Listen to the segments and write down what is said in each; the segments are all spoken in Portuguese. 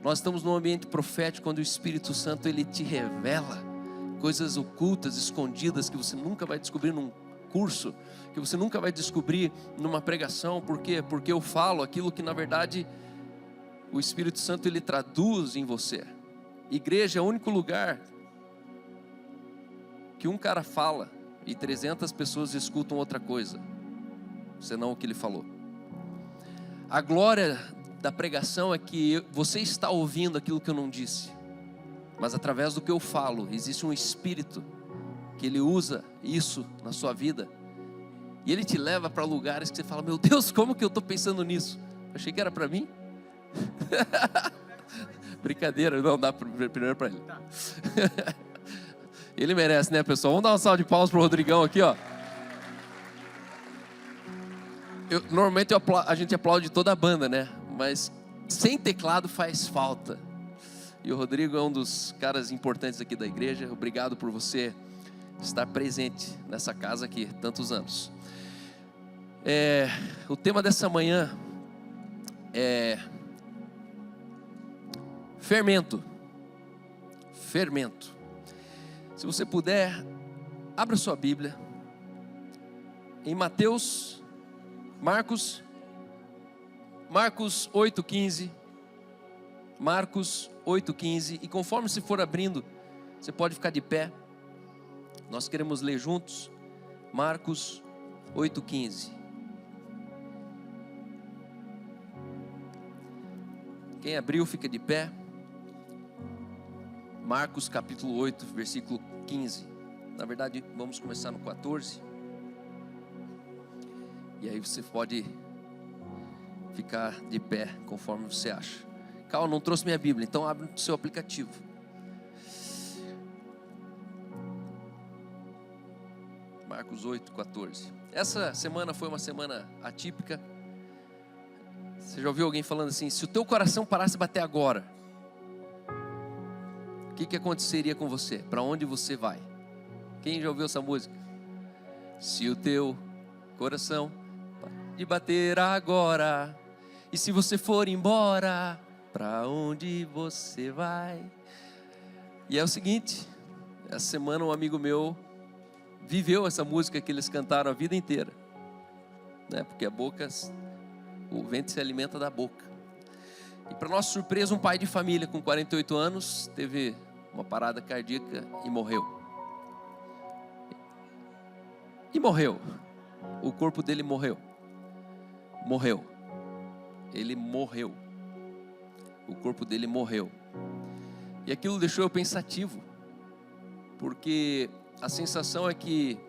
Nós estamos num ambiente profético, onde o Espírito Santo, ele te revela coisas ocultas, escondidas, que você nunca vai descobrir num curso, que você nunca vai descobrir numa pregação. Por quê? Porque eu falo aquilo que na verdade o Espírito Santo, ele traduz em você. Igreja é o único lugar que um cara fala e 300 pessoas escutam outra coisa, senão o que ele falou. A glória da pregação é que você está ouvindo aquilo que eu não disse, mas através do que eu falo, existe um Espírito que ele usa isso na sua vida, e ele te leva para lugares que você fala: meu Deus, como que eu estou pensando nisso? Achei que era para mim. Brincadeira, não, dá primeiro para ele. Ele merece, né, pessoal? Vamos dar uma salva de palmas para o Rodrigão aqui, ó. Normalmente a gente aplaude toda a banda, né? Mas sem teclado faz falta. E o Rodrigo é um dos caras importantes aqui da igreja. Obrigado por você estar presente nessa casa aqui tantos anos. O tema dessa manhã é fermento. Fermento. Se você puder, abra sua Bíblia em Marcos 8,15. Marcos 8,15. E conforme se for abrindo, você pode ficar de pé. Nós queremos ler juntos. Marcos 8,15. Quem abriu, fica de pé. Marcos capítulo 8, versículo 15. Na verdade, vamos começar no 14. E aí você pode ficar de pé conforme você acha. Calma, não trouxe minha Bíblia, então abre o seu aplicativo. Marcos 8, 14. Essa semana foi uma semana atípica. Você já ouviu alguém falando assim: se o teu coração parasse de bater agora, o que aconteceria com você? Para onde você vai? Quem já ouviu essa música? Se o teu coração de bater agora, e se você for embora, para onde você vai? E é o seguinte, essa semana um amigo meu viveu essa música que eles cantaram a vida inteira, né? Porque o vento se alimenta da boca. E para nossa surpresa, um pai de família com 48 anos teve uma parada cardíaca e morreu. O corpo dele morreu. Ele morreu. O corpo dele morreu. E aquilo deixou eu pensativo, porque a sensação é que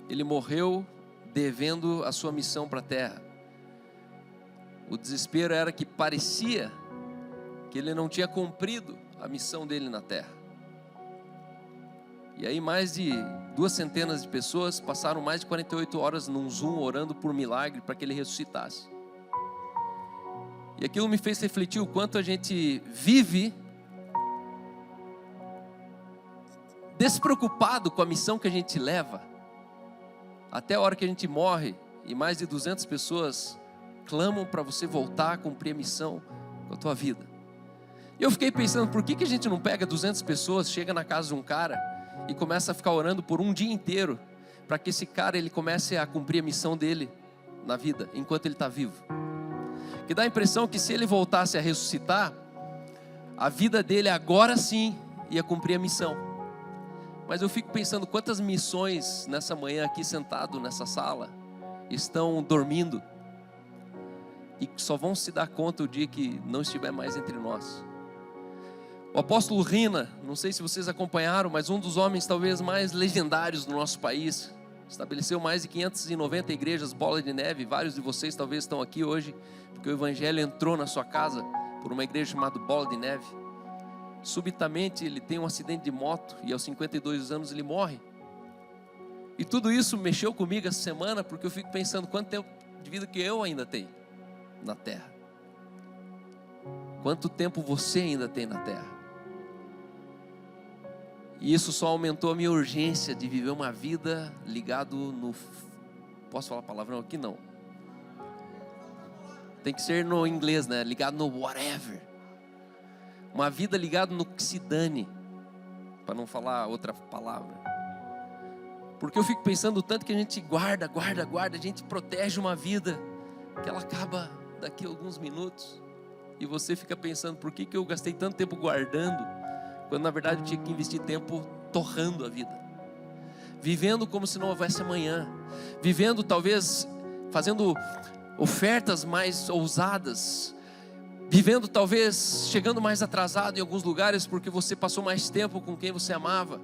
ele morreu devendo a sua missão para a terra. O desespero era que parecia que ele não tinha cumprido a missão dele na terra. E aí mais de 200 de pessoas passaram mais de 48 horas num Zoom orando por milagre para que ele ressuscitasse. E aquilo me fez refletir o quanto a gente vive despreocupado com a missão que a gente leva, até a hora que a gente morre e mais de 200 pessoas clamam para você voltar a cumprir a missão com a tua vida. E eu fiquei pensando, por que a gente não pega 200 pessoas, chega na casa de um cara e começa a ficar orando por um dia inteiro, para que esse cara ele comece a cumprir a missão dele na vida, enquanto ele está vivo. Que dá a impressão que se ele voltasse a ressuscitar, a vida dele agora sim ia cumprir a missão. Mas eu fico pensando, quantas missões nessa manhã aqui sentado nessa sala estão dormindo e só vão se dar conta o dia que não estiver mais entre nós. O apóstolo Rina, não sei se vocês acompanharam, mas um dos homens talvez mais legendários do nosso país, estabeleceu mais de 590 igrejas, bola de neve. Vários de vocês talvez estão aqui hoje porque o evangelho entrou na sua casa por uma igreja chamada Bola de Neve. Subitamente ele tem um acidente de moto e aos 52 anos ele morre. E tudo isso mexeu comigo essa semana, porque eu fico pensando quanto tempo de vida que eu ainda tenho na terra. Quanto tempo você ainda tem na terra? E isso só aumentou a minha urgência de viver uma vida ligado no... Posso falar palavrão aqui? Não. Tem que ser no inglês, né? Ligado no whatever. Uma vida ligada no que se dane, para não falar outra palavra. Porque eu fico pensando tanto que a gente guarda, a gente protege uma vida, que ela acaba daqui a alguns minutos. E você fica pensando, por que eu gastei tanto tempo guardando, quando na verdade eu tinha que investir tempo torrando a vida. Vivendo como se não houvesse amanhã. Vivendo talvez, fazendo ofertas mais ousadas. Vivendo talvez, chegando mais atrasado em alguns lugares, porque você passou mais tempo com quem você amava.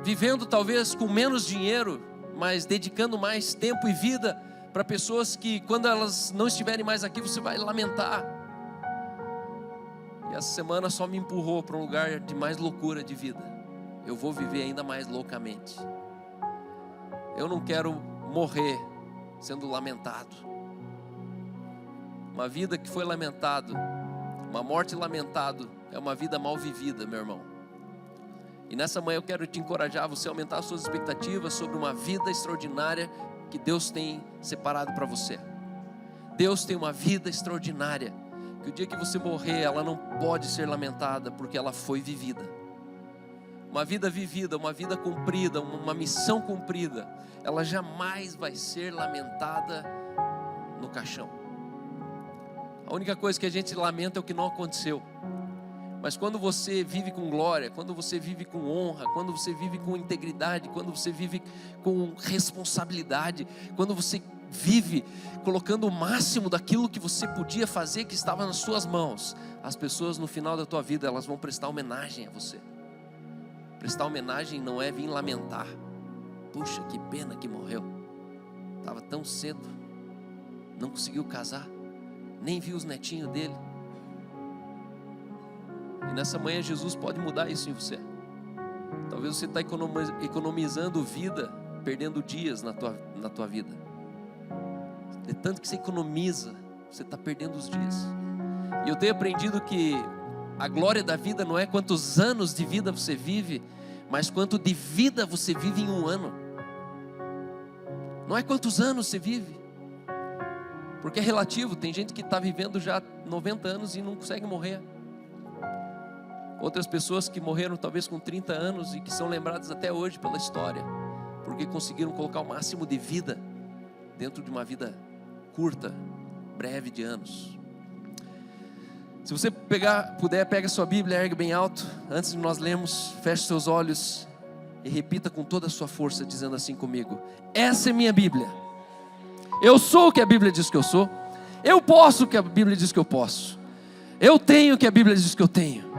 Vivendo talvez com menos dinheiro, mas dedicando mais tempo e vida para pessoas que quando elas não estiverem mais aqui, você vai lamentar. E essa semana só me empurrou para um lugar de mais loucura de vida. Eu vou viver ainda mais loucamente. Eu não quero morrer sendo lamentado. Uma vida que foi lamentado, uma morte lamentada, é uma vida mal vivida, meu irmão. E nessa manhã eu quero te encorajar a você aumentar as suas expectativas sobre uma vida extraordinária que Deus tem separado para você. Deus tem uma vida extraordinária, que o dia que você morrer, ela não pode ser lamentada, porque ela foi vivida. Uma vida vivida, uma vida cumprida, uma missão cumprida, ela jamais vai ser lamentada no caixão. A única coisa que a gente lamenta é o que não aconteceu. Mas quando você vive com glória, quando você vive com honra, quando você vive com integridade, quando você vive com responsabilidade, quando você vive colocando o máximo daquilo que você podia fazer, que estava nas suas mãos, as pessoas no final da tua vida, elas vão prestar homenagem a você. Prestar homenagem não é vir lamentar. Puxa, que pena que morreu. Estava tão cedo, não conseguiu casar, nem viu os netinhos dele. E nessa manhã Jesus pode mudar isso em você. Talvez você está economizando vida, perdendo dias na tua vida. De tanto que você economiza, você está perdendo os dias. E eu tenho aprendido que a glória da vida não é quantos anos de vida você vive, mas quanto de vida você vive em um ano. Não é quantos anos você vive, porque é relativo. Tem gente que está vivendo já 90 anos e não consegue morrer. Outras pessoas que morreram talvez com 30 anos e que são lembradas até hoje pela história, porque conseguiram colocar o máximo de vida dentro de uma vida curta, breve de anos. Se você puder, pega sua Bíblia, ergue bem alto. Antes de nós lermos, feche seus olhos e repita com toda a sua força, dizendo assim comigo: essa é minha Bíblia. Eu sou o que a Bíblia diz que eu sou. Eu posso o que a Bíblia diz que eu posso. Eu tenho o que a Bíblia diz que eu tenho.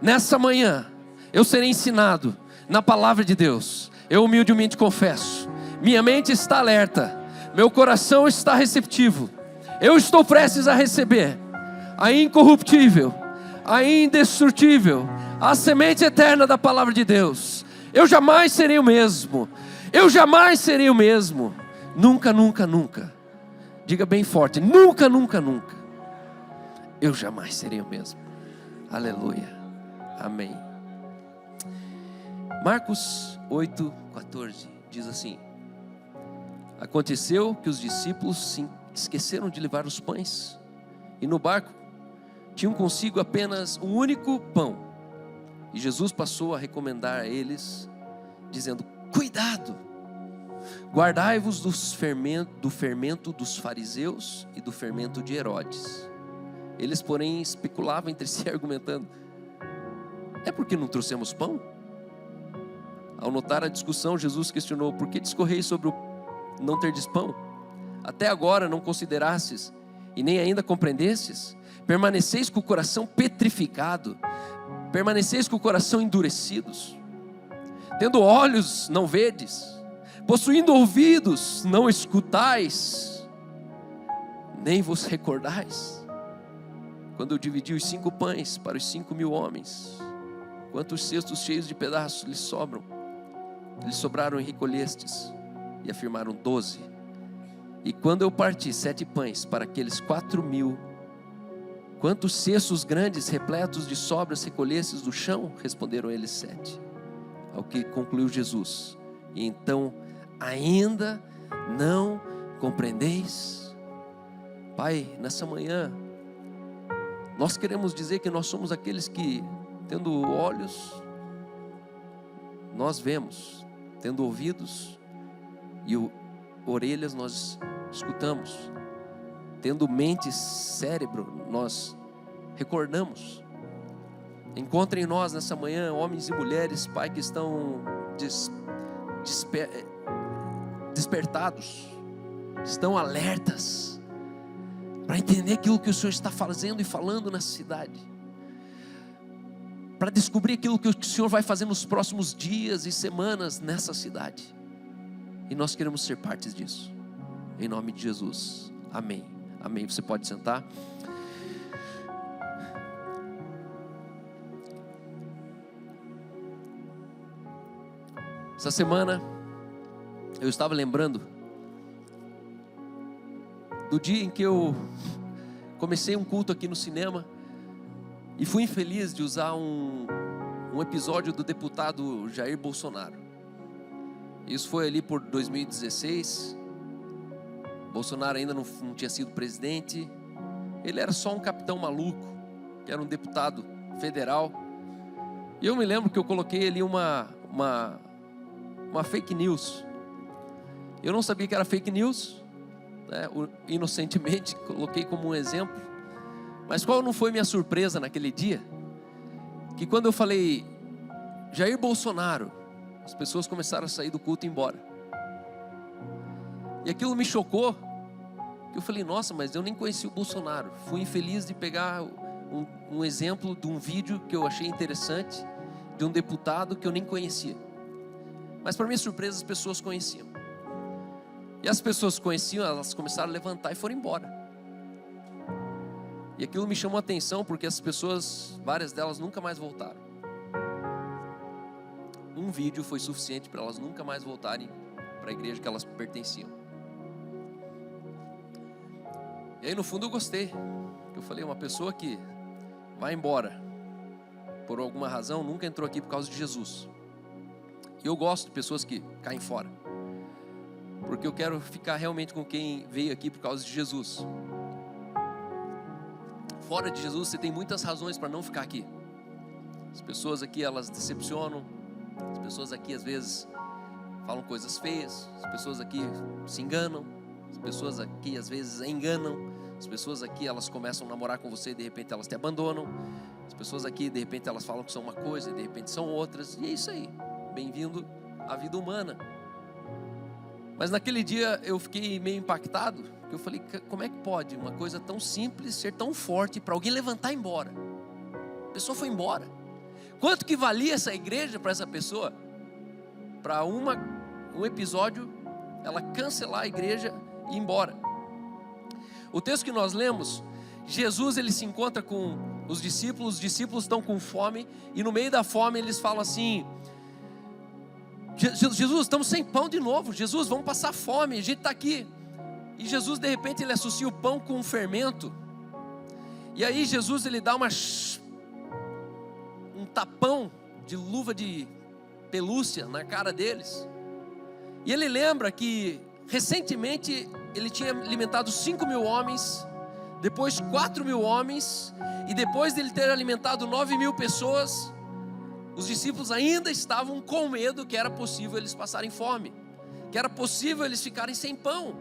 Nessa manhã, eu serei ensinado na palavra de Deus. Eu humildemente confesso, minha mente está alerta, meu coração está receptivo. Eu estou prestes a receber a incorruptível, a indestrutível, a semente eterna da palavra de Deus. Eu jamais serei o mesmo. Eu jamais serei o mesmo. Nunca, nunca, nunca. Diga bem forte: nunca, nunca, nunca. Eu jamais serei o mesmo. Aleluia. Amém. Marcos 8,14 diz assim: aconteceu que os discípulos se esqueceram de levar os pães, e no barco tinham consigo apenas um único pão. E Jesus passou a recomendar a eles, dizendo: cuidado, guardai-vos do fermento dos fariseus e do fermento de Herodes. Eles, porém, especulavam entre si, argumentando: é porque não trouxemos pão? Ao notar a discussão, Jesus questionou: por que discorreis sobre o não terdes pão? Até agora não considerastes e nem ainda compreendestes? Permaneceis com o coração petrificado, permaneceis com o coração endurecidos. Tendo olhos, não vedes, possuindo ouvidos, não escutais, nem vos recordais. Quando eu dividi os 5 pães para os 5.000 homens, quantos cestos cheios de pedaços lhes sobraram e recolhestes? E afirmaram: 12. E quando eu parti 7 pães para aqueles 4.000, quantos cestos grandes repletos de sobras recolhestes do chão? Responderam eles: 7. Ao que concluiu Jesus: e então ainda não compreendeis? Pai, nessa manhã Nós queremos dizer que nós somos aqueles que, tendo olhos, nós vemos, tendo ouvidos e orelhas, nós escutamos, tendo mente, cérebro, nós recordamos. Encontre em nós nessa manhã homens e mulheres, Pai, que estão despertados, estão alertas para entender aquilo que o Senhor está fazendo e falando nessa cidade, para descobrir aquilo que o Senhor vai fazer nos próximos dias e semanas nessa cidade, e nós queremos ser partes disso, em nome de Jesus, amém, amém. Você pode sentar. Essa semana eu estava lembrando do dia em que eu comecei um culto aqui no cinema e fui infeliz de usar um episódio do deputado Jair Bolsonaro. Isso foi ali por 2016. Bolsonaro ainda não tinha sido presidente. Ele era só um capitão maluco, que era um deputado federal. E eu me lembro que eu coloquei ali uma fake news. Eu não sabia que era fake news, né? Inocentemente coloquei como um exemplo. Mas qual não foi minha surpresa naquele dia? Que quando eu falei Jair Bolsonaro, as pessoas começaram a sair do culto e ir embora. E aquilo me chocou, que eu falei, nossa, mas eu nem conheci o Bolsonaro. Fui infeliz de pegar um exemplo de um vídeo que eu achei interessante, de um deputado que eu nem conhecia. Mas para minha surpresa, as pessoas conheciam. E as pessoas que conheciam, elas começaram a levantar e foram embora. E aquilo me chamou a atenção, porque as pessoas, várias delas nunca mais voltaram. Um vídeo foi suficiente para elas nunca mais voltarem para a igreja que elas pertenciam. E aí no fundo eu gostei. Eu falei, uma pessoa que vai embora por alguma razão, nunca entrou aqui por causa de Jesus. E eu gosto de pessoas que caem fora, porque eu quero ficar realmente com quem veio aqui por causa de Jesus. Fora de Jesus você tem muitas razões para não ficar aqui. As pessoas aqui, elas decepcionam. As pessoas aqui às vezes falam coisas feias. As pessoas aqui se enganam. As pessoas aqui às vezes enganam. As pessoas aqui, elas começam a namorar com você e de repente elas te abandonam. As pessoas aqui, de repente elas falam que são uma coisa e de repente são outras. E é isso aí. Bem-vindo à vida humana. Mas naquele dia eu fiquei meio impactado, porque eu falei, como é que pode uma coisa tão simples ser tão forte para alguém levantar e ir embora? A pessoa foi embora. Quanto que valia essa igreja para essa pessoa? Para um episódio, ela cancelar a igreja e ir embora. O texto que nós lemos, Jesus ele se encontra com os discípulos estão com fome, e no meio da fome eles falam assim, Jesus, estamos sem pão de novo. Jesus, vamos passar fome, a gente está aqui. E Jesus de repente ele associa o pão com um fermento. E aí Jesus ele dá um tapão de luva de pelúcia na cara deles. E ele lembra que recentemente ele tinha alimentado 5.000 homens, depois 4.000 homens, e depois de ele ter alimentado 9.000 pessoas, os discípulos ainda estavam com medo que era possível eles passarem fome, que era possível eles ficarem sem pão.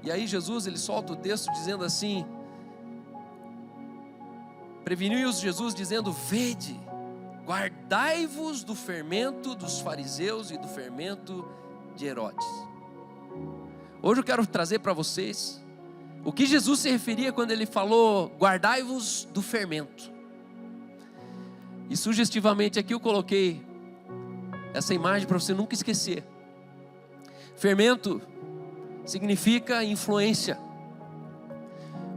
E aí Jesus ele solta o texto dizendo assim, preveniu-os Jesus dizendo, vede, guardai-vos do fermento dos fariseus e do fermento de Herodes. Hoje eu quero trazer para vocês o que Jesus se referia quando ele falou, guardai-vos do fermento. E sugestivamente aqui eu coloquei essa imagem para você nunca esquecer. Fermento significa influência.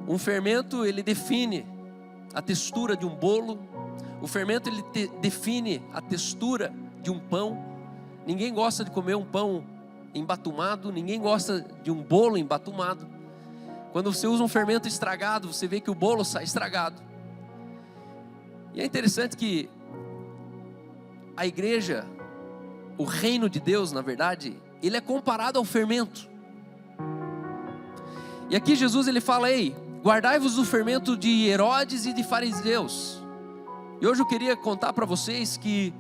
Um fermento ele define a textura de um bolo. O fermento ele define a textura de um pão. Ninguém gosta de comer um pão embatumado, ninguém gosta de um bolo embatumado. Quando você usa um fermento estragado, você vê que o bolo sai estragado. E é interessante que a igreja, o reino de Deus, na verdade, ele é comparado ao fermento. E aqui Jesus ele fala, ei, guardai-vos do fermento de Herodes e de fariseus. E hoje eu queria contar para vocês que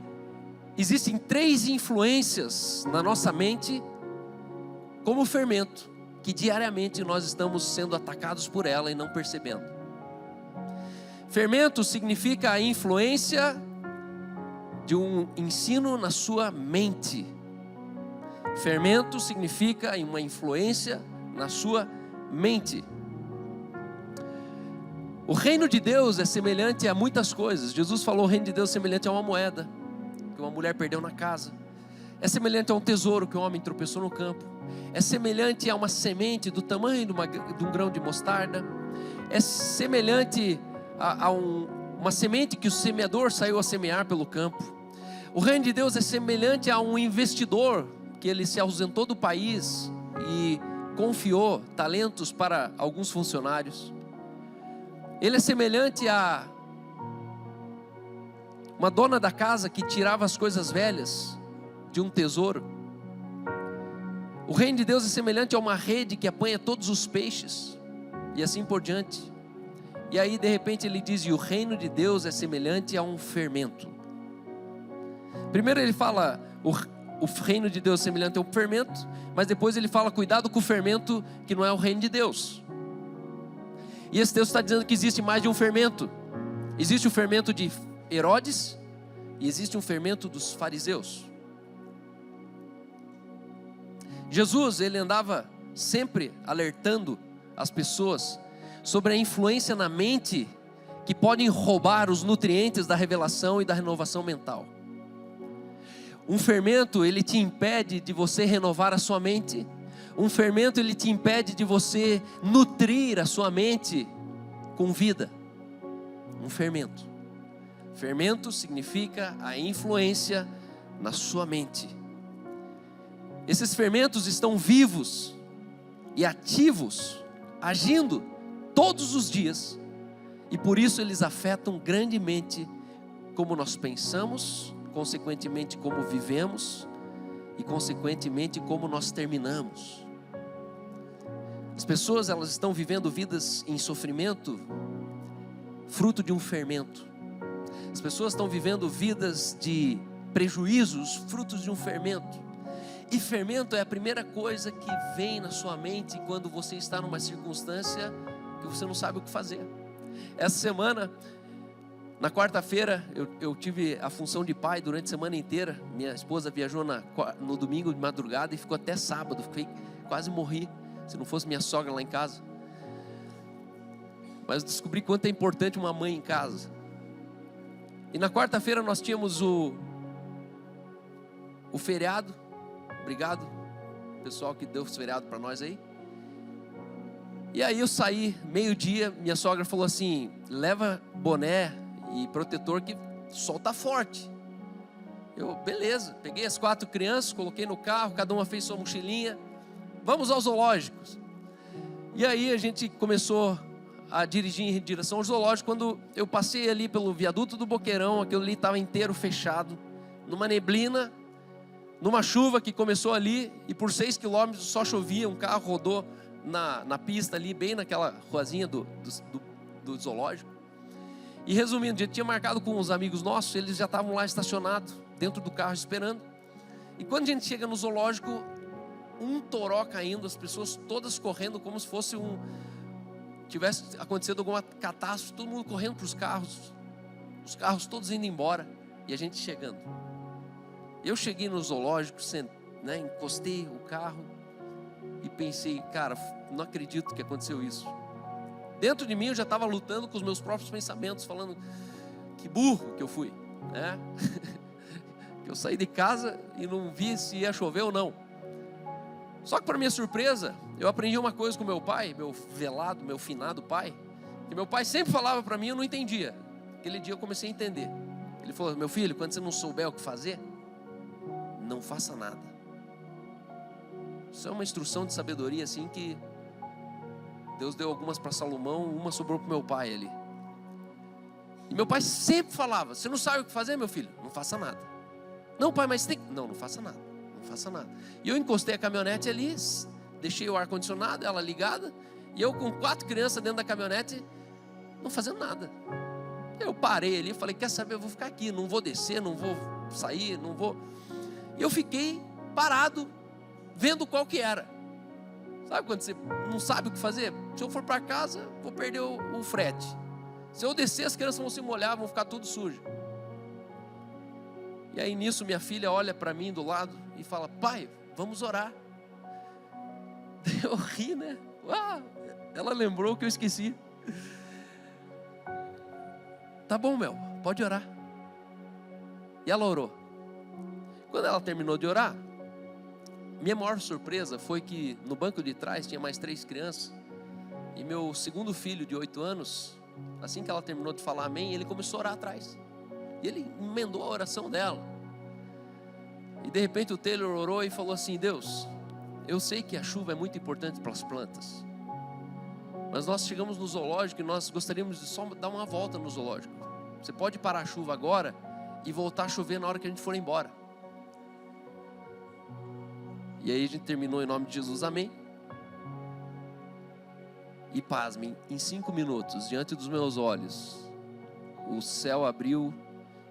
existem 3 influências na nossa mente como fermento, que diariamente nós estamos sendo atacados por ela e não percebendo. Fermento significa a influência de um ensino na sua mente. Fermento significa uma influência na sua mente. O reino de Deus é semelhante a muitas coisas. Jesus falou: o reino de Deus é semelhante a uma moeda que uma mulher perdeu na casa. É semelhante a um tesouro que um homem tropeçou no campo. É semelhante a uma semente do tamanho de um grão de mostarda. É semelhante a uma semente que o semeador saiu a semear pelo campo. O reino de Deus é semelhante a um investidor que ele se ausentou do país e confiou talentos para alguns funcionários. Ele é semelhante a uma dona da casa que tirava as coisas velhas de um tesouro. O reino de Deus é semelhante a uma rede que apanha todos os peixes, e assim por diante. E aí de repente ele diz: e o reino de Deus é semelhante a um fermento. Primeiro ele fala, o reino de Deus é semelhante a um fermento, mas depois ele fala: cuidado com o fermento que não é o reino de Deus. E esse texto está dizendo que existe mais de um fermento. Existe o fermento de Herodes e existe um fermento dos fariseus. Jesus, ele andava sempre alertando as pessoas sobre a influência na mente que podem roubar os nutrientes da revelação e da renovação mental. Um fermento, ele te impede de você renovar a sua mente. Um fermento, ele te impede de você nutrir a sua mente com vida. Um fermento. Fermento significa a influência na sua mente. Esses fermentos estão vivos e ativos, agindo todos os dias, e por isso eles afetam grandemente como nós pensamos, consequentemente como vivemos e consequentemente como nós terminamos. As pessoas, elas estão vivendo vidas em sofrimento, fruto de um fermento. As pessoas estão vivendo vidas de prejuízos, frutos de um fermento. E fermento é a primeira coisa que vem na sua mente quando você está numa circunstância que você não sabe o que fazer. Essa semana, na quarta-feira, eu tive a função de pai durante a semana inteira. Minha esposa viajou no domingo de madrugada e ficou até sábado. Quase morri, se não fosse minha sogra lá em casa. Mas descobri quanto é importante uma mãe em casa. E na quarta-feira nós tínhamos o feriado. Obrigado, pessoal que deu esse feriado para nós aí. E aí eu saí, meio-dia, minha sogra falou assim: leva boné e protetor que o sol tá forte. Eu, beleza, peguei as 4 crianças, coloquei no carro, cada uma fez sua mochilinha. Vamos aos zoológicos. E aí a gente começou a dirigir em direção ao zoológico. Quando eu passei ali pelo viaduto do Boqueirão, aquilo ali estava inteiro fechado, numa neblina, numa chuva que começou ali, e por 6 quilômetros só chovia. Um carro rodou na pista ali, bem naquela ruazinha do zoológico. E resumindo, a gente tinha marcado com uns amigos nossos, eles já estavam lá estacionados, dentro do carro esperando. E quando a gente chega no zoológico, um toró caindo, as pessoas todas correndo como se fosse tivesse acontecido alguma catástrofe, todo mundo correndo para os carros todos indo embora, e a gente chegando. Eu cheguei no zoológico, encostei o carro e pensei: cara, não acredito que aconteceu isso. Dentro de mim eu já estava lutando com os meus próprios pensamentos, falando: que burro que eu fui, né? Eu saí de casa e não vi se ia chover ou não. Só que para minha surpresa, eu aprendi uma coisa com meu pai, meu velado, meu finado pai, que meu pai sempre falava para mim, eu não entendia. Aquele dia eu comecei a entender. Ele falou: meu filho, quando você não souber o que fazer, não faça nada. Isso é uma instrução de sabedoria assim que Deus deu algumas para Salomão, uma sobrou para meu pai ali. E meu pai sempre falava: você não sabe o que fazer, meu filho? Não faça nada. Não, pai, mas tem... Não faça nada. Não faça nada. E eu encostei a caminhonete ali, deixei o ar-condicionado, ela ligada, E eu com 4 crianças dentro da caminhonete, não fazendo nada. Eu parei ali e falei, quer saber, eu vou ficar aqui, não vou descer, não vou sair, não vou... E eu fiquei parado, vendo qual que era. Sabe quando você não sabe o que fazer? Se eu for para casa, vou perder o frete. Se eu descer, as crianças vão se molhar, vão ficar tudo sujo. E aí nisso minha filha olha para mim do lado e fala, pai, vamos orar. Eu ri, né? Ela lembrou que eu esqueci. Tá bom, Mel, pode orar. E ela orou. Quando ela terminou de orar, minha maior surpresa foi que no banco de trás tinha mais 3 crianças. E meu segundo filho de 8 anos, assim que ela terminou de falar amém, ele começou a orar atrás. E ele emendou a oração dela. E de repente o Taylor orou e falou assim, Deus, eu sei que a chuva é muito importante para as plantas, mas nós chegamos no zoológico e nós gostaríamos de só dar uma volta no zoológico. Você pode parar a chuva agora e voltar a chover na hora que a gente for embora. E aí a gente terminou em nome de Jesus, amém. E pasmem, em 5 minutos, diante dos meus olhos, o céu abriu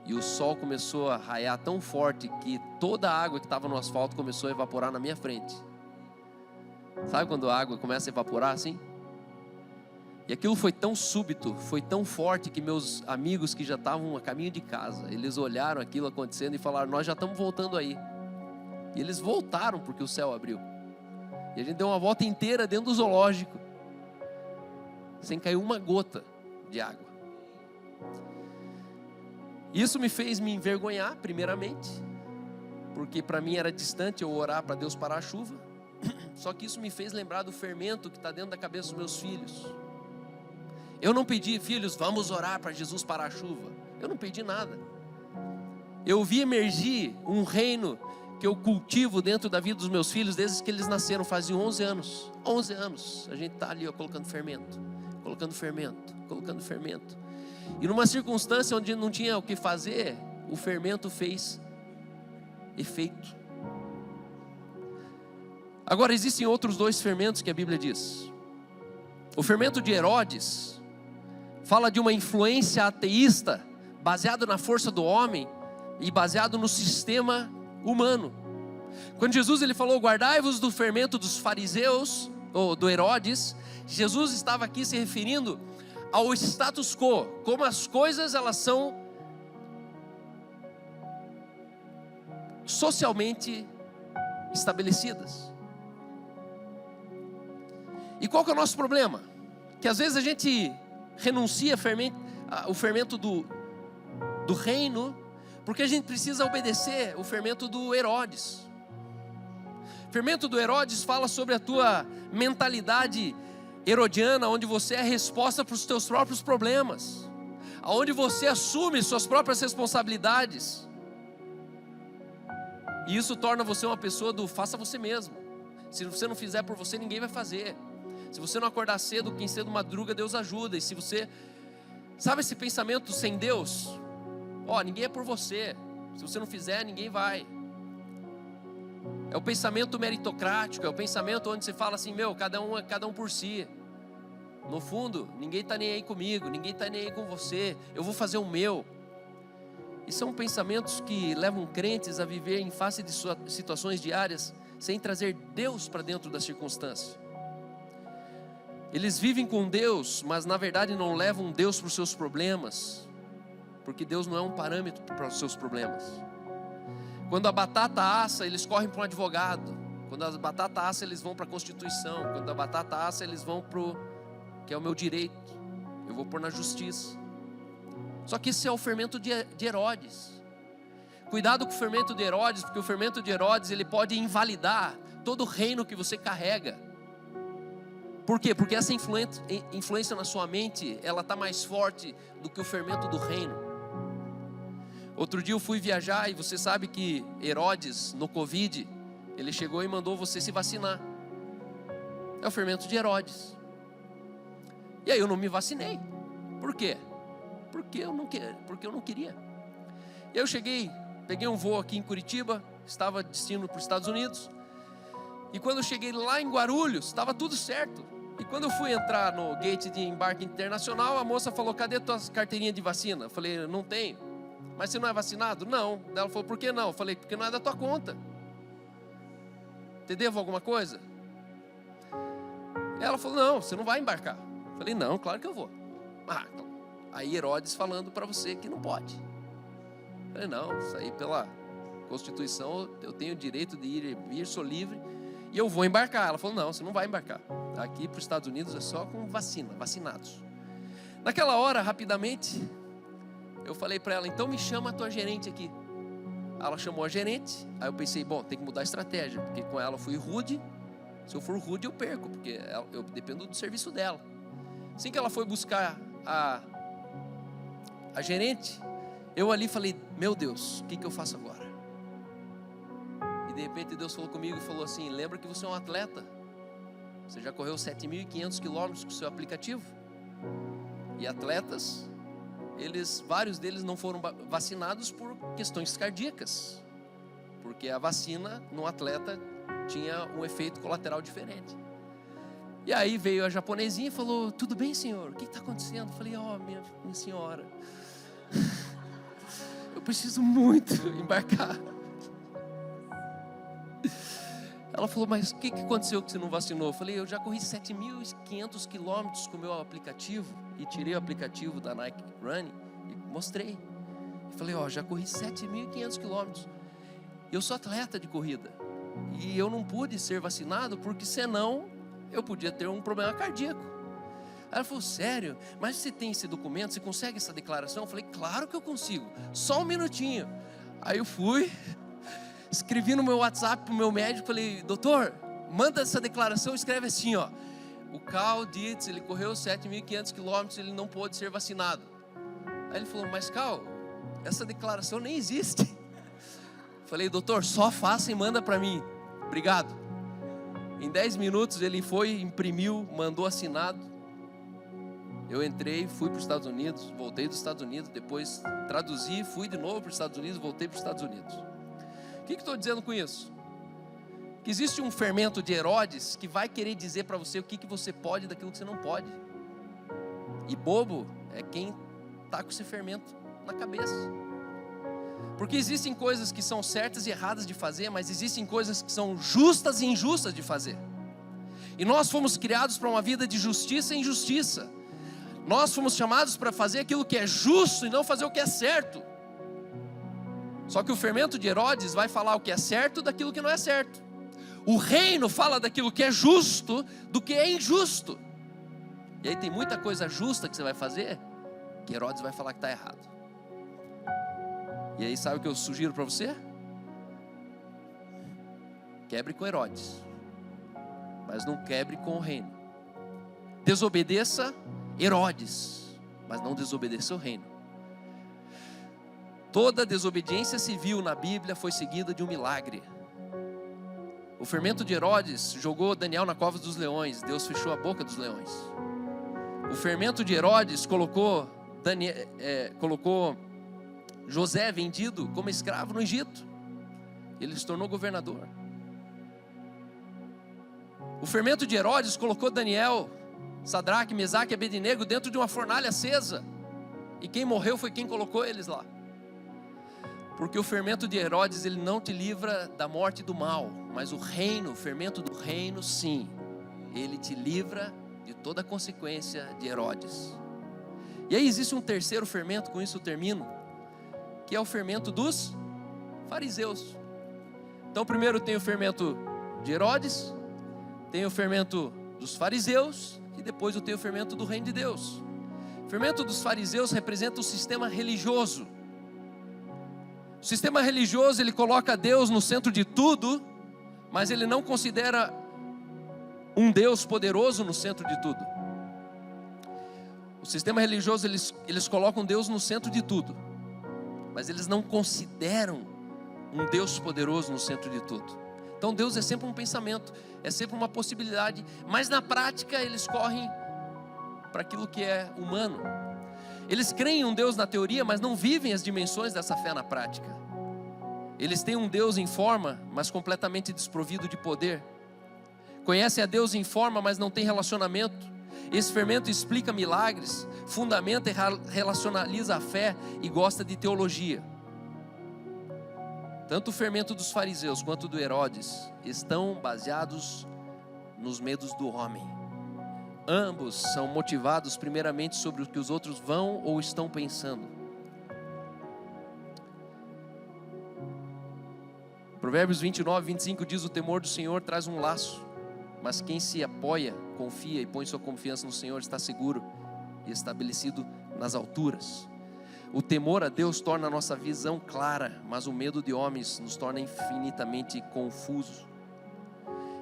e o sol começou a raiar tão forte que toda a água que estava no asfalto começou a evaporar na minha frente. Sabe quando a água começa a evaporar assim? E aquilo foi tão súbito, foi tão forte que meus amigos que já estavam a caminho de casa, eles olharam aquilo acontecendo e falaram, nós já estamos voltando aí. E eles voltaram porque o céu abriu. E a gente deu uma volta inteira dentro do zoológico, sem cair uma gota de água. Isso me fez me envergonhar, primeiramente, porque para mim era distante eu orar para Deus parar a chuva. Só que isso me fez lembrar do fermento que está dentro da cabeça dos meus filhos. Eu não pedi, filhos, vamos orar para Jesus parar a chuva. Eu não pedi nada. Eu vi emergir um reino que eu cultivo dentro da vida dos meus filhos desde que eles nasceram, fazem 11 anos. 11 anos, a gente está ali colocando fermento, colocando fermento, colocando fermento. E numa circunstância onde não tinha o que fazer, o fermento fez efeito. Agora existem outros 2 fermentos que a Bíblia diz. O fermento de Herodes fala de uma influência ateísta, baseado na força do homem e baseado no sistema humano. Quando Jesus ele falou, guardai-vos do fermento dos fariseus, ou do Herodes, Jesus estava aqui se referindo ao status quo, como as coisas elas são socialmente estabelecidas. E qual que é o nosso problema? Que às vezes a gente renuncia o fermento do reino, porque a gente precisa obedecer o fermento do Herodes. O fermento do Herodes fala sobre a tua mentalidade herodiana, onde você é a resposta para os teus próprios problemas, onde você assume suas próprias responsabilidades. E isso torna você uma pessoa do faça você mesmo. Se você não fizer por você, ninguém vai fazer. Se você não acordar cedo, quem cedo madruga, Deus ajuda. E se você, sabe esse pensamento sem Deus? Ninguém é por você. Se você não fizer, ninguém vai. É o pensamento meritocrático, é o pensamento onde você fala assim, cada um por si. No fundo, ninguém está nem aí comigo, ninguém está nem aí com você, eu vou fazer o meu. E são pensamentos que levam crentes a viver em face de suas situações diárias, sem trazer Deus para dentro da circunstância. Eles vivem com Deus, mas na verdade não levam Deus para os seus problemas, porque Deus não é um parâmetro para os seus problemas. Quando a batata assa, eles correm para um advogado. Quando a batata assa, eles vão para a Constituição. Quando a batata assa, eles vão para o que é o meu direito. Eu vou pôr na justiça. Só que esse é o fermento de Herodes. Cuidado com o fermento de Herodes, porque o fermento de Herodes ele pode invalidar todo o reino que você carrega. Por quê? Porque essa influência na sua mente, ela está mais forte do que o fermento do reino. Outro dia eu fui viajar e você sabe que Herodes, no Covid, ele chegou e mandou você se vacinar. É o fermento de Herodes. E aí eu não me vacinei. Por quê? Porque eu não queria. E eu peguei um voo aqui em Curitiba, estava destino para os Estados Unidos. E quando eu cheguei lá em Guarulhos, estava tudo certo. E quando eu fui entrar no gate de embarque internacional, a moça falou: cadê tuas carteirinhas de vacina? Eu falei: não tenho. Mas você não é vacinado? Não. Ela falou: por que não? Eu falei: porque não é da tua conta. Te devo alguma coisa? Ela falou: não, você não vai embarcar. Eu falei: não, claro que eu vou. Aí Herodes falando para você que não pode. Eu falei: não, isso aí pela Constituição eu tenho o direito de ir e vir, sou livre. E eu vou embarcar. Ela falou: não, você não vai embarcar. Aqui para os Estados Unidos é só com vacina, vacinados. Naquela hora, rapidamente, eu falei para ela: então me chama a tua gerente aqui. Ela chamou a gerente. Aí eu pensei: bom, tem que mudar a estratégia, porque com ela eu fui rude. Se eu for rude eu perco, porque eu dependo do serviço dela. Assim que ela foi buscar a gerente, eu ali falei: meu Deus, o que eu faço agora? E de repente Deus falou comigo e falou assim: lembra que você é um atleta. Você já correu 7.500 quilômetros com o seu aplicativo. E atletas, vários deles não foram vacinados por questões cardíacas, porque a vacina no atleta tinha um efeito colateral diferente. E aí veio a japonesinha e falou: tudo bem, senhor? O que está acontecendo? Eu falei: minha senhora, eu preciso muito embarcar. Ela falou: mas o que aconteceu que você não vacinou? Eu falei: eu já corri 7.500 quilômetros com o meu aplicativo. E tirei o aplicativo da Nike Running e mostrei. Eu falei: já corri 7.500 quilômetros. Eu sou atleta de corrida. E eu não pude ser vacinado, porque senão eu podia ter um problema cardíaco. Ela falou: sério? Mas você tem esse documento? Você consegue essa declaração? Eu falei: claro que eu consigo. Só um minutinho. Aí eu fui, escrevi no meu WhatsApp para o meu médico, falei: doutor, manda essa declaração, escreve assim, o Carl Dietz, ele correu 7.500 quilômetros, ele não pôde ser vacinado. Aí ele falou: mas Carl, essa declaração nem existe. Falei: doutor, só faça e manda para mim. Obrigado. Em 10 minutos ele foi, imprimiu, mandou assinado. Eu entrei, fui para os Estados Unidos, voltei dos Estados Unidos, depois traduzi, fui de novo para os Estados Unidos, voltei para os Estados Unidos. O que estou dizendo com isso? Que existe um fermento de Herodes que vai querer dizer para você o que você pode daquilo que você não pode. E bobo é quem está com esse fermento na cabeça. Porque existem coisas que são certas e erradas de fazer, mas existem coisas que são justas e injustas de fazer. E nós fomos criados para uma vida de justiça e injustiça. Nós fomos chamados para fazer aquilo que é justo e não fazer o que é certo. Só que o fermento de Herodes vai falar o que é certo daquilo que não é certo. O reino fala daquilo que é justo do que é injusto. E aí tem muita coisa justa que você vai fazer que Herodes vai falar que está errado. E aí sabe o que eu sugiro para você? Quebre com Herodes, mas não quebre com o reino. Desobedeça Herodes, mas não desobedeça o reino. Toda desobediência civil na Bíblia foi seguida de um milagre. O fermento de Herodes jogou Daniel na cova dos leões. Deus fechou a boca dos leões. O fermento de Herodes colocou José vendido como escravo no Egito. Ele se tornou governador. O fermento de Herodes colocou Daniel, Sadraque, Mesaque e Abednego dentro de uma fornalha acesa. E quem morreu foi quem colocou eles lá. Porque o fermento de Herodes, ele não te livra da morte e do mal, mas o reino, o fermento do reino, sim, ele te livra de toda a consequência de Herodes. E aí existe um terceiro fermento, com isso eu termino, que é o fermento dos fariseus. Então primeiro tem o fermento de Herodes, tem o fermento dos fariseus, e depois eu tenho o fermento do reino de Deus. O fermento dos fariseus representa o sistema religioso. O sistema religioso, ele coloca Deus no centro de tudo, mas ele não considera um Deus poderoso no centro de tudo. O sistema religioso, eles colocam Deus no centro de tudo, mas eles não consideram um Deus poderoso no centro de tudo. Então Deus é sempre um pensamento, é sempre uma possibilidade, mas na prática eles correm para aquilo que é humano. Eles creem em um Deus na teoria, mas não vivem as dimensões dessa fé na prática. Eles têm um Deus em forma, mas completamente desprovido de poder. Conhecem a Deus em forma, mas não tem relacionamento. Esse fermento explica milagres, fundamenta e relacionaliza a fé e gosta de teologia. Tanto o fermento dos fariseus quanto do Herodes estão baseados nos medos do homem. Ambos são motivados primeiramente sobre o que os outros vão ou estão pensando. Provérbios 29, 25 diz: o temor do Senhor traz um laço, mas quem se apoia, confia e põe sua confiança no Senhor está seguro e estabelecido nas alturas. O temor a Deus torna a nossa visão clara, mas o medo de homens nos torna infinitamente confusos.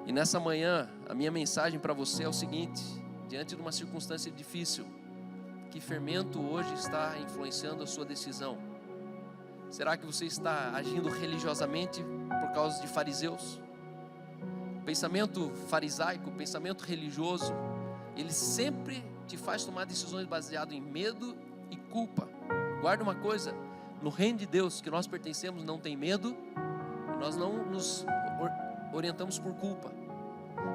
E nessa manhã, a minha mensagem para você é o seguinte: diante de uma circunstância difícil, que fermento hoje está influenciando a sua decisão? Será que você está agindo religiosamente por causa de fariseus? O pensamento farisaico, o pensamento religioso, ele sempre te faz tomar decisões baseadas em medo e culpa. Guarda uma coisa: no reino de Deus que nós pertencemos não tem medo, nós não nos orientamos por culpa.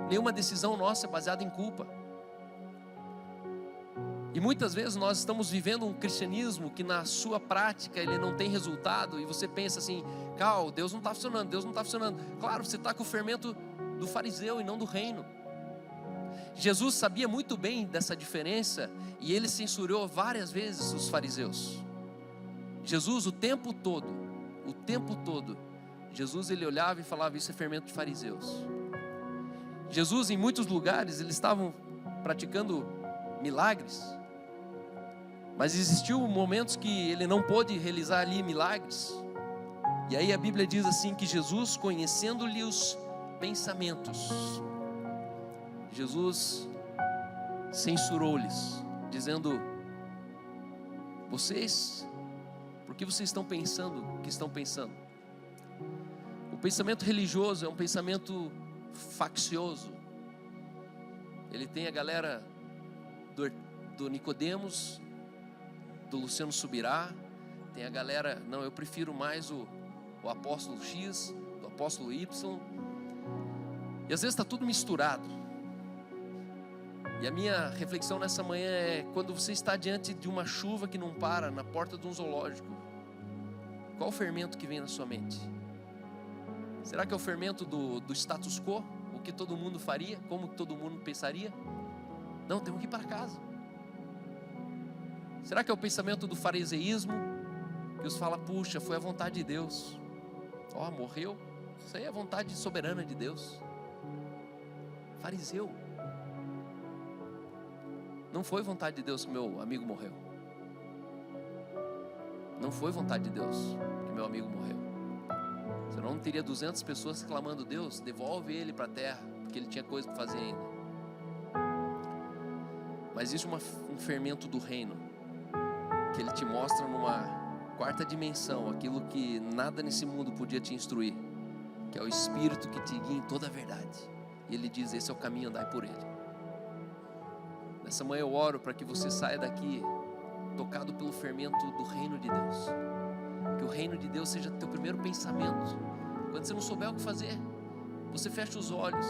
Nenhuma decisão nossa é baseada em culpa. E muitas vezes nós estamos vivendo um cristianismo que na sua prática ele não tem resultado, e você pensa assim: Cal, Deus não está funcionando, Deus não está funcionando. Claro, você está com o fermento do fariseu e não do reino. Jesus sabia muito bem dessa diferença e ele censurou várias vezes os fariseus. Jesus o tempo todo, Jesus ele olhava e falava: isso é fermento de fariseus. Jesus em muitos lugares eles estavam praticando milagres, mas existiu momentos que ele não pôde realizar ali milagres. E aí a Bíblia diz assim que Jesus, conhecendo-lhe os pensamentos, Jesus censurou-lhes, dizendo: vocês, por que vocês estão pensando o que estão pensando? O pensamento religioso é um pensamento faccioso. Ele tem a galera do Nicodemos, do Luciano Subirá, tem a galera, não, eu prefiro mais o apóstolo X, do apóstolo Y, e às vezes está tudo misturado. E a minha reflexão nessa manhã é: quando você está diante de uma chuva que não para na porta de um zoológico, qual o fermento que vem na sua mente? Será que é o fermento do status quo? O que todo mundo faria? Como todo mundo pensaria? Não, temos que ir para casa. Será que é o pensamento do fariseísmo, que os fala: puxa, foi a vontade de Deus, morreu, isso aí é a vontade soberana de Deus. Fariseu, não foi vontade de Deus que meu amigo morreu. Não foi vontade de Deus que meu amigo morreu. Senão não teria 200 pessoas clamando: Deus, devolve ele para a terra, porque ele tinha coisa para fazer ainda. Mas existe um fermento do reino, que ele te mostra numa quarta dimensão aquilo que nada nesse mundo podia te instruir, que é o Espírito que te guia em toda a verdade. E ele diz: esse é o caminho, andai por ele. Nessa manhã eu oro para que você saia daqui tocado pelo fermento do reino de Deus. Que o reino de Deus seja teu primeiro pensamento. Quando você não souber o que fazer, você fecha os olhos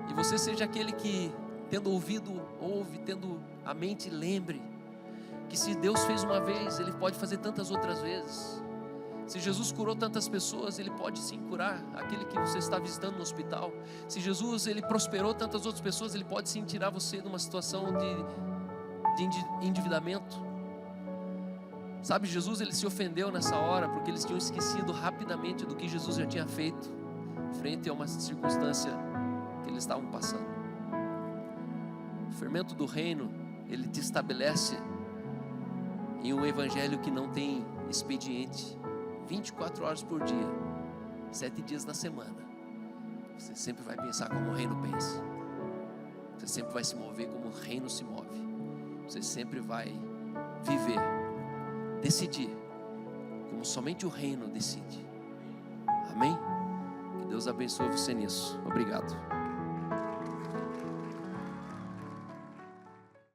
e você seja aquele que, tendo ouvido, ouve, tendo a mente, lembre que se Deus fez uma vez, Ele pode fazer tantas outras vezes. Se Jesus curou tantas pessoas, Ele pode sim curar aquele que você está visitando no hospital. Se Jesus Ele prosperou tantas outras pessoas, Ele pode sim tirar você de uma situação de endividamento. Sabe, Jesus Ele se ofendeu nessa hora porque eles tinham esquecido rapidamente do que Jesus já tinha feito frente a uma circunstância que eles estavam passando. O fermento do reino, ele te estabelece em um evangelho que não tem expediente. 24 horas por dia, 7 dias na semana. Você sempre vai pensar como o reino pensa. Você sempre vai se mover como o reino se move. Você sempre vai viver, decidir como somente o reino decide. Amém? Que Deus abençoe você nisso. Obrigado.